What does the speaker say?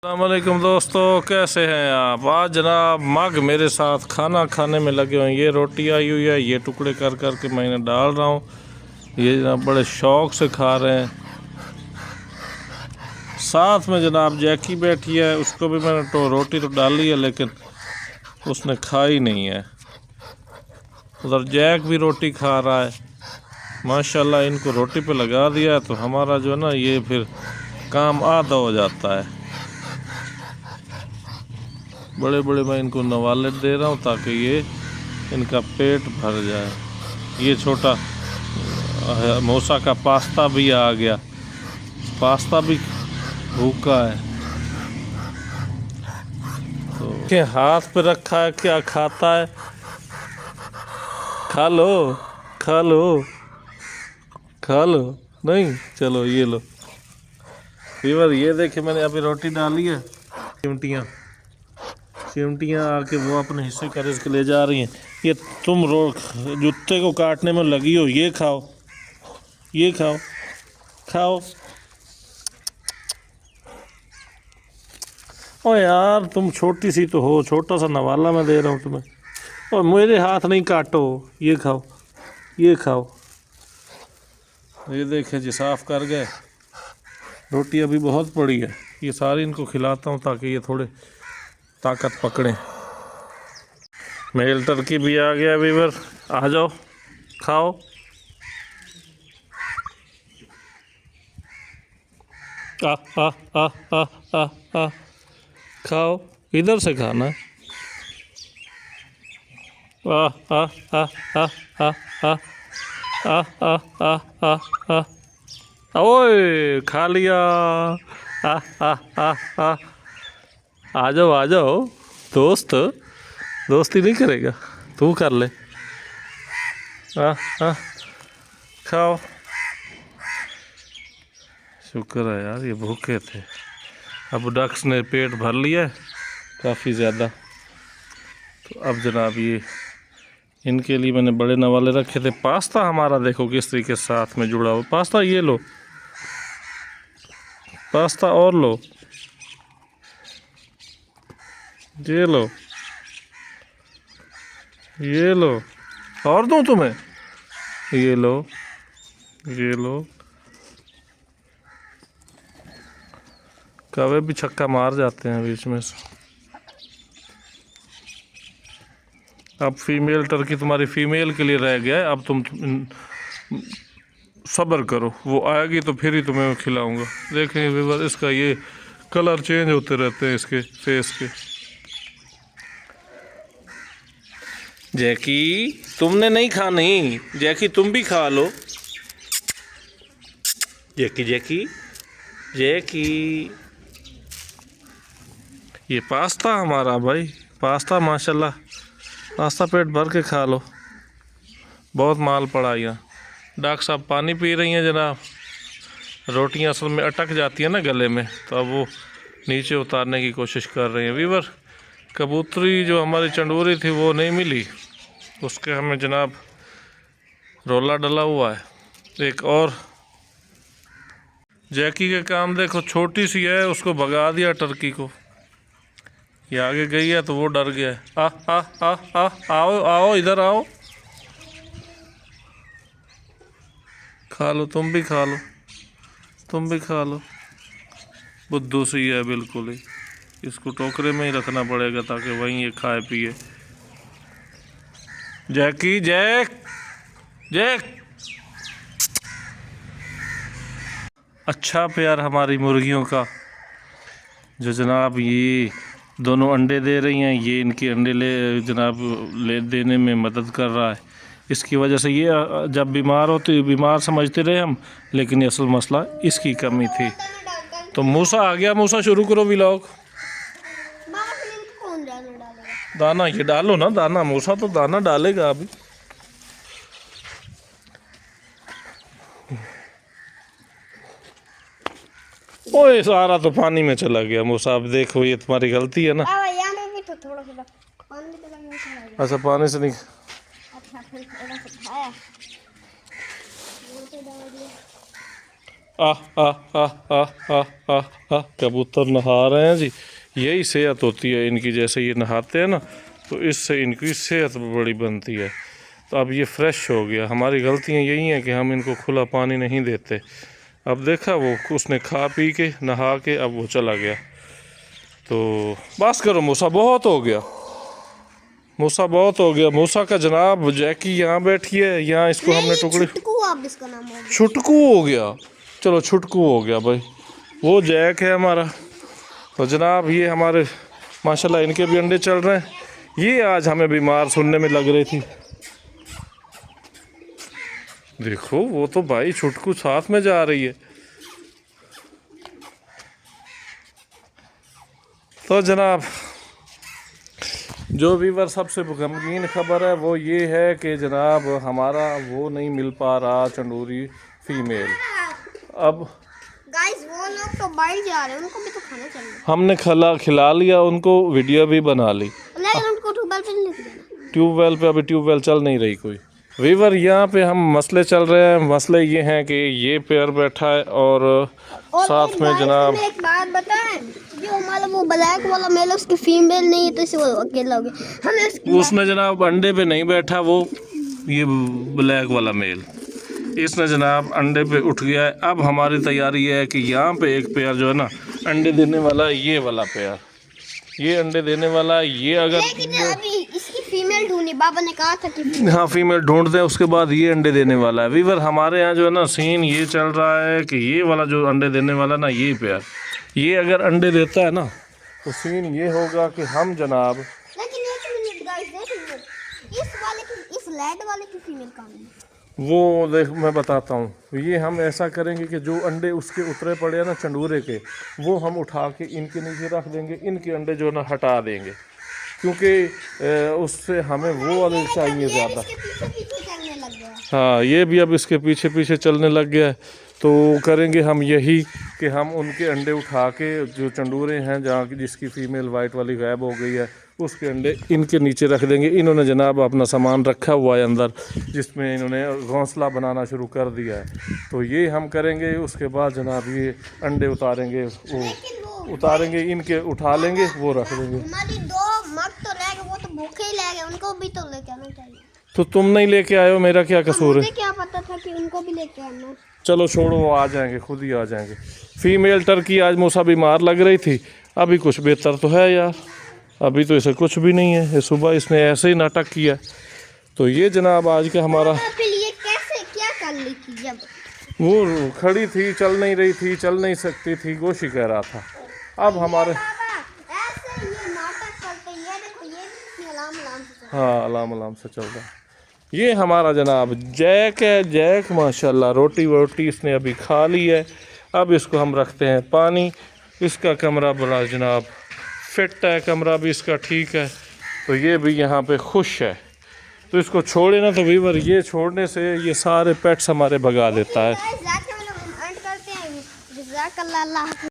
अस्सलामुअलैकुम दोस्तों, कैसे हैं आप। आज जनाब मग मेरे साथ खाना खाने में लगे हुए हैं। ये रोटी आई हुई है, ये टुकड़े कर कर के मैंने डाल रहा हूँ। ये जनाब बड़े शौक़ से खा रहे हैं। साथ में जनाब जैकी बैठी है, उसको भी मैंने तो रोटी तो डाली है लेकिन उसने खाई नहीं है। उधर जैक भी रोटी खा रहा है। माशाल्लाह इनको रोटी पे लगा दिया है तो हमारा जो है ना ये फिर काम आधा हो जाता है। बड़े बड़े मैं इनको नवाले दे रहा हूँ ताकि ये इनका पेट भर जाए। ये छोटा मूसा का पास्ता भी आ गया, पास्ता भी भूखा है। तो के हाथ पे रखा है, क्या खाता है। खा लो खा लो खा लो। नहीं, चलो ये लो। फीवर ये देखे मैंने अभी रोटी डाली है। चिमटियाँ चिमटियाँ आके वो अपने हिस्से का रिस्क ले जा रही हैं। ये तुम जूते को काटने में लगी हो। ये खाओ, ये खाओ, खाओ। ओ यार तुम छोटी सी तो हो, छोटा सा नवाला मैं दे रहा हूँ तुम्हें। और मेरे हाथ नहीं काटो। ये खाओ, ये खाओ। ये देखे जी साफ कर गए। रोटी अभी बहुत पड़ी है, ये सारी इनको खिलाता हूँ ताकि ये थोड़े ताकत पकड़ें। मेल टर्की भी आ गया वीवर, आ जाओ खाओ। आ आ आ आ आ आ खाओ, इधर से खाना है। आ आ आ आ आ आ आ आ आ आ आ ओए खा लिया। आ आ आ आ जाओ आ जाओ। दोस्त दोस्ती नहीं करेगा, तू कर ले। आ आ खाओ। शुक्र है यार ये भूखे थे। अब डक्स ने पेट भर लिया है काफ़ी ज़्यादा। तो अब जनाब ये इनके लिए मैंने बड़े नवाले रखे थे। पास्ता हमारा देखो किस तरीके से साथ में जुड़ा हुआ। पास्ता ये लो, पास्ता और लो, ये लो, ये लो, और दूँ तुम्हें। ये लो, ये लो। कौवे भी छक्का मार जाते हैं बीच में से। अब फीमेल टर्की तुम्हारी फीमेल के लिए रह गया है। अब तुम सब्र करो, वो आएगी तो फिर ही तुम्हें खिलाऊंगा। देखेंगे व्यूअर, इसका ये कलर चेंज होते रहते हैं इसके फेस के। जैकी तुमने नहीं खानी, जैकी तुम भी खा लो। जैकी जैकी जैकी। ये पास्ता हमारा भाई, पास्ता माशाल्लाह, पास्ता पेट भर के खा लो। बहुत माल पड़ा यहाँ। डॉक्टर साहब पानी पी रही हैं जनाब। रोटियाँ असल में अटक जाती हैं ना गले में, तो अब वो नीचे उतारने की कोशिश कर रही हैं। वीवर कबूतरी जो हमारी चंडूरी थी वो नहीं मिली, उसके हमें जनाब रोला डला हुआ है एक और। जैकी के काम देखो, छोटी सी है, उसको भगा दिया टर्की को। ये आगे गई है तो वो डर गया है। आ आ आ आ आओ आओ इधर आओ, खा लो, तुम भी खा लो, तुम भी खा लो। बुद्धू सी है बिल्कुल ही, इसको टोकरे में ही रखना पड़ेगा ताकि वहीं ये खाए पिए। जैकी जैक जैक। अच्छा प्यार हमारी मुर्गियों का, जो जनाब ये दोनों अंडे दे रही हैं। ये इनके अंडे जनाब ले देने में मदद कर रहा है। इसकी वजह से ये जब बीमार होती, बीमार समझते रहे हम, लेकिन असल मसला इसकी कमी थी। तो मूसा आ गया, मूसा शुरू करो व्लॉग। दाना ये डालो ना, दाना मूसा तो दाना डालेगा अभी। ओए सारा तो पानी में चला गया मूसा। अब देखो ये तुम्हारी गलती है ना। अच्छा पानी से नहीं। कबूतर नहा रहे हैं जी। यही सेहत होती है इनकी, जैसे ये नहाते हैं ना तो इससे इनकी सेहत बड़ी बनती है। तो अब ये फ्रेश हो गया। हमारी गलतियाँ यही हैं कि हम इनको खुला पानी नहीं देते। अब देखा वो उसने खा पी के नहा के अब वो चला गया। तो बस करो मूसा, बहुत हो गया मूसा, बहुत हो गया मूसा का जनाब। जैकी यहाँ बैठी है, यहाँ इसको हमने टुकड़े, इसका नाम हो गया। छुटकू हो गया। चलो छुटकू हो गया भाई, वो जैक है हमारा। तो जनाब ये हमारे माशाल्लाह इनके भी अंडे चल रहे हैं। ये आज हमें बीमार सुनने में लग रही थी। देखो वो तो भाई छुटकू साथ में जा रही है। तो जनाब जो व्यूवर सबसे गमगीन खबर है वो ये है कि जनाब हमारा वो नहीं मिल पा रहा चंदूरी फीमेल। अब गाइस वो लोग तो बाहर जा रहे हैं, उनको भी तो खाना चाहिए। हमने खिला लिया उनको, वीडियो भी बना ली। लेकिन उनको ट्यूबवेल पे नहीं लेके जाना। ट्यूबवेल पे अभी ट्यूबवेल चल नहीं रही कोई। वीवर यहाँ पे हम मसले चल रहे हैं। मसले ये हैं कि ये पेयर बैठा है और साथ में जनाब एक बात बताएं, जो हमारा वो ब्लैक वाला मेल है उसकी फीमेल नहीं है तो इसे वो अकेला हो गया। हमें उसने जनाब अंडे पे नहीं बैठा, वो ये ब्लैक वाला मेल, इसने जनाब अंडे पे उठ गया है। अब हमारी तैयारी है कि यहाँ पे एक पेयर जो है ना अंडे देने वाला है, ये वाला पेयर, ये अंडे देने वाला है। ये अगर लेकिन अभी इसकी फीमेल ढूंढनी, बाबा ने कहा था कि हाँ फीमेल ढूंढ दें, उसके बाद ये अंडे देने वाला है। वीवर हमारे यहाँ जो है ना सीन ये चल रहा है कि ये वाला जो अंडे देने वाला ना, ये पेयर, ये अगर अंडे देता है ना तो सीन ये होगा कि हम जनाब, लेकिन एक मिनट गाइस देखिए, इस वाले की, इस रेड वाले की फीमेल कहाँ है? वो देख मैं बताता हूँ। ये हम ऐसा करेंगे कि जो अंडे उसके उतरे पड़े हैं ना चंडूरे के, वो हम उठा के इनके नीचे रख देंगे। इनके अंडे जो है ना हटा देंगे, क्योंकि उससे हमें वो वाले चाहिए ज़्यादा। इसके पीछे पीछे चलने लग गया। हाँ ये भी अब इसके पीछे पीछे चलने लग गया है। तो करेंगे हम यही कि हम उनके अंडे उठा के, जो चंडूरे हैं जहाँ की जिसकी फ़ीमेल वाइट वाली गायब हो गई है, उसके अंडे इनके नीचे रख देंगे। इन्होंने जनाब अपना सामान रखा हुआ है अंदर, जिसमें इन्होंने घोंसला बनाना शुरू कर दिया है। तो ये हम करेंगे। उसके बाद जनाब ये अंडे उतारेंगे, वो उतारेंगे, इनके उठा लेंगे, वो रख देंगे। हमारी दो मर्द तो रह गए, वो तो भूखे ही रह गए, उनको भी तो लेके आना चाहिए। तो तुम नहीं लेके आए हो, मेरा क्या कसूर है? मुझे क्या पता था कि उनको भी लेके आना। चलो छोड़ो, वो आ जाएंगे, खुद ही आ जाएंगे। फीमेल टर्की आज मूसा बीमार लग रही थी, अभी कुछ बेहतर तो है यार, अभी तो इसे कुछ भी नहीं है। सुबह इसने ऐसे ही नाटक किया। तो ये जनाब आज का हमारा, फिर ये कैसे क्या कर ली थी जब वो खड़ी थी, चल नहीं रही थी, चल नहीं सकती थी, गोशी कह रहा था। अब हमारे ऐसे ये नाटक करते, ये देखो ये भी अलार्म अलार्म से चल हाँ अलार्म से चल रहा है। ये हमारा जनाब जैक है। जैक माशाल्लाह रोटी वोटी इसने अभी खा ली है। अब इसको हम रखते हैं पानी। इसका कमरा बड़ा जनाब फिट है, कमरा भी इसका ठीक है। तो ये भी यहाँ पे खुश है। तो इसको छोड़े ना तो वीवर, ये छोड़ने से ये सारे पेट्स हमारे भगा देता है। जाके हम एंड करते हैं। जज़ाकल्लाह।